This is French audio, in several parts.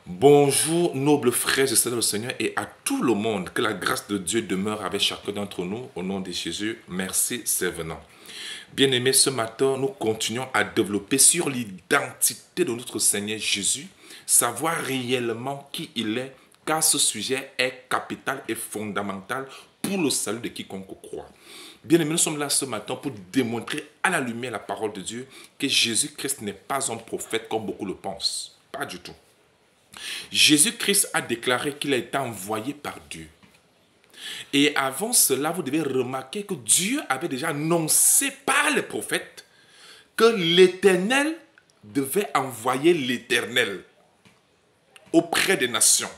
Bonjour, nobles frères et sœurs du Seigneur et à tout le monde. Que la grâce de Dieu demeure avec chacun d'entre nous. Au nom de Jésus, merci, c'est venant. Bien-aimés, ce matin, nous continuons à développer sur l'identité de notre Seigneur Jésus, savoir réellement qui il est, car ce sujet est capital et fondamental pour le salut de quiconque croit. Bien-aimés, nous sommes là ce matin pour démontrer à la lumière de la parole de Dieu que Jésus-Christ n'est pas un prophète comme beaucoup le pensent. Pas du tout. Jésus-Christ a déclaré qu'il a été envoyé par Dieu. Et avant cela, vous devez remarquer que Dieu avait déjà annoncé par les prophètes que l'Éternel devait envoyer l'Éternel auprès des nations.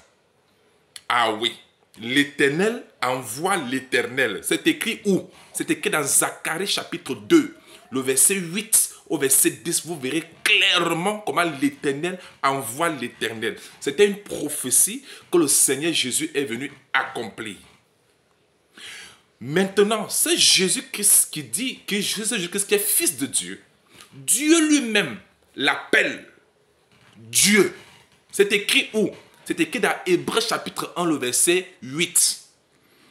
Ah oui, l'Éternel envoie l'Éternel. C'est écrit où? C'est écrit dans Zacharie chapitre 2, le verset 8 au verset 10. Vous verrez clairement comment l'Éternel envoie l'Éternel. C'était une prophétie que le Seigneur Jésus est venu accomplir. Maintenant, c'est Jésus-Christ qui dit que Jésus-Christ qui est fils de Dieu. Dieu lui-même l'appelle Dieu. C'est écrit où? C'est écrit dans Hébreux chapitre 1, le verset 8.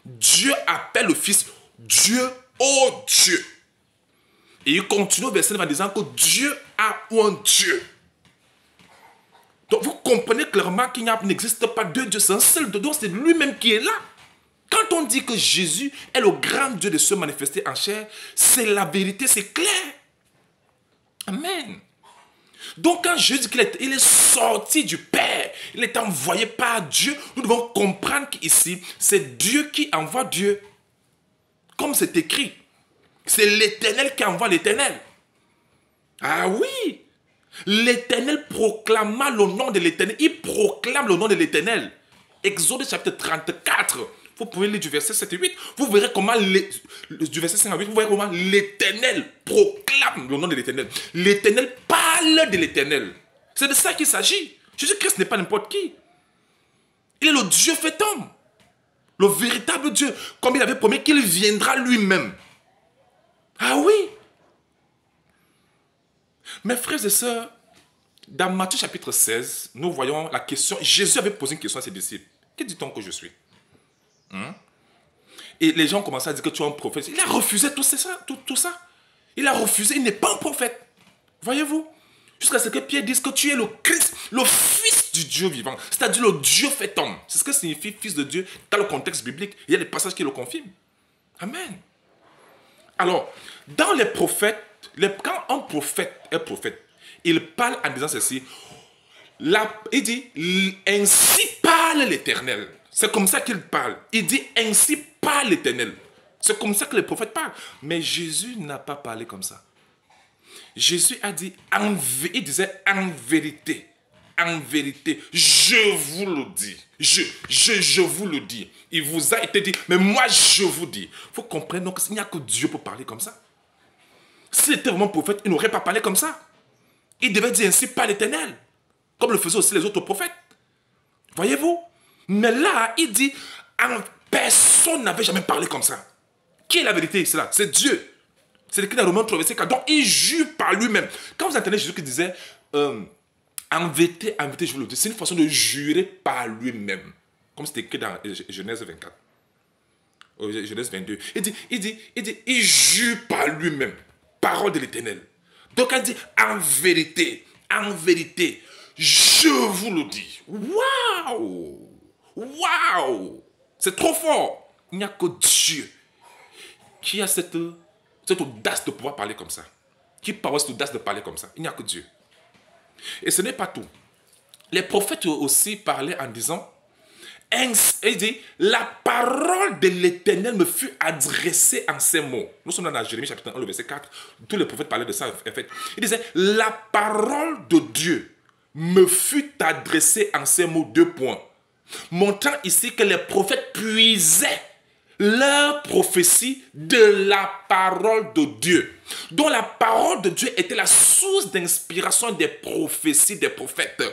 Dieu appelle le Fils Dieu, ô Dieu. Et il continue au verset 9 en disant que Dieu a un Dieu. Donc vous comprenez clairement qu'il n'existe pas deux dieux, c'est un seul Dieu, donc c'est lui-même qui est là. Quand on dit que Jésus est le grand Dieu de se manifester en chair, c'est la vérité, c'est clair. Amen. Donc quand Jésus dit qu'il est sorti du Père, il est envoyé par Dieu, nous devons comprendre qu'ici, c'est Dieu qui envoie Dieu. Comme c'est écrit. C'est l'Éternel qui envoie l'Éternel. Ah oui. L'Éternel proclama le nom de l'Éternel. Il proclame le nom de l'Éternel. Exode chapitre 34. Vous pouvez lire du verset 7 et 8. Vous verrez comment, du verset 5 à 8, vous verrez comment l'Éternel proclame le nom de l'Éternel. L'Éternel parle de l'Éternel. C'est de ça qu'il s'agit. Jésus-Christ n'est pas n'importe qui. Il est le Dieu fait homme. Le véritable Dieu. Comme il avait promis qu'il viendra lui-même. Ah oui. Mes frères et sœurs, dans Matthieu chapitre 16, nous voyons la question. Jésus avait posé une question à ses disciples. Qui dit-on que je suis? Et les gens commençaient à dire que tu es un prophète. Il a refusé tout ça. Il a refusé, il n'est pas un prophète. Voyez-vous? Jusqu'à ce que Pierre dise que tu es le Christ, le Fils du Dieu vivant. C'est-à-dire le Dieu fait homme. C'est ce que signifie Fils de Dieu dans le contexte biblique. Il y a des passages qui le confirment. Amen. Alors, dans les prophètes, quand un prophète est prophète, il parle en disant ceci. Il dit, ainsi parle l'Éternel. C'est comme ça qu'il parle. Il dit, ainsi parle l'Éternel. C'est comme ça que les prophètes parlent. Mais Jésus n'a pas parlé comme ça. Jésus a dit, il disait en vérité, je vous le dis. Je vous le dis. Il vous a été dit, mais moi je vous dis. Il faut comprendre qu'il n'y a que Dieu pour parler comme ça. S'il était vraiment prophète, il n'aurait pas parlé comme ça. Il devait dire ainsi par l'Éternel. Comme le faisaient aussi les autres prophètes. Voyez-vous? Mais là, il dit, personne n'avait jamais parlé comme ça. Qui est la vérité ici là? C'est Dieu. C'est écrit dans Romains 3, verset 4. Donc, il jure par lui-même. Quand vous entendez Jésus qui disait, en vérité, je vous le dis, c'est une façon de jurer par lui-même. Comme c'est écrit dans Genèse 24. Genèse 22. Il jure par lui-même. Parole de l'Éternel. Donc, elle dit, en vérité, je vous le dis. Waouh! Waouh! C'est trop fort. Il n'y a que Dieu qui a cette audace de pouvoir parler comme ça. Qui parle cette audace de parler comme ça. Il n'y a que Dieu. Et ce n'est pas tout. Les prophètes aussi parlaient en disant, il dit, la parole de l'Éternel me fut adressée en ces mots. Nous sommes dans Jérémie chapitre 1, le verset 4. Tous les prophètes parlaient de ça, en fait. Il disait, la parole de Dieu me fut adressée en ces mots, 2 points. Montrant ici que les prophètes puisaient leur prophétie de la parole de Dieu. Donc la parole de Dieu était la source d'inspiration des prophéties des prophètes.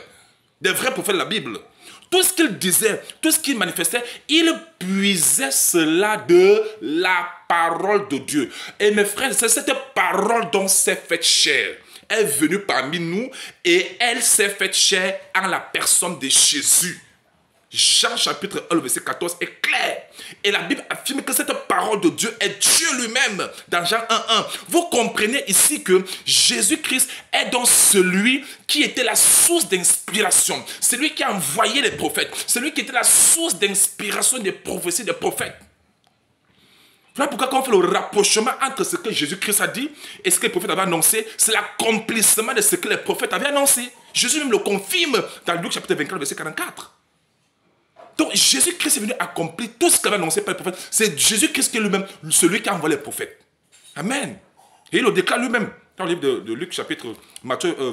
Des vrais prophètes de la Bible. Tout ce qu'ils disaient, tout ce qu'ils manifestaient, ils puisaient cela de la parole de Dieu. Et mes frères, c'est cette parole dont s'est faite chair. est venue parmi nous et elle s'est faite chair en la personne de Jésus. Jean chapitre 1, verset 14 est clair. Et la Bible affirme que cette parole de Dieu est Dieu lui-même. Dans Jean 1:1, vous comprenez ici que Jésus-Christ est donc celui qui était la source d'inspiration. Celui qui a envoyé les prophètes. Celui qui était la source d'inspiration des prophéties des prophètes. Voilà pourquoi quand on fait le rapprochement entre ce que Jésus-Christ a dit et ce que les prophètes avaient annoncé, c'est l'accomplissement de ce que les prophètes avaient annoncé. Jésus même le confirme dans Luc chapitre 24, verset 44. Donc Jésus-Christ est venu accomplir tout ce qu'avait annoncé par les prophètes. C'est Jésus-Christ qui est lui-même celui qui a envoyé les prophètes. Amen. Et il le déclare lui-même dans le livre de Luc chapitre Matthieu 24.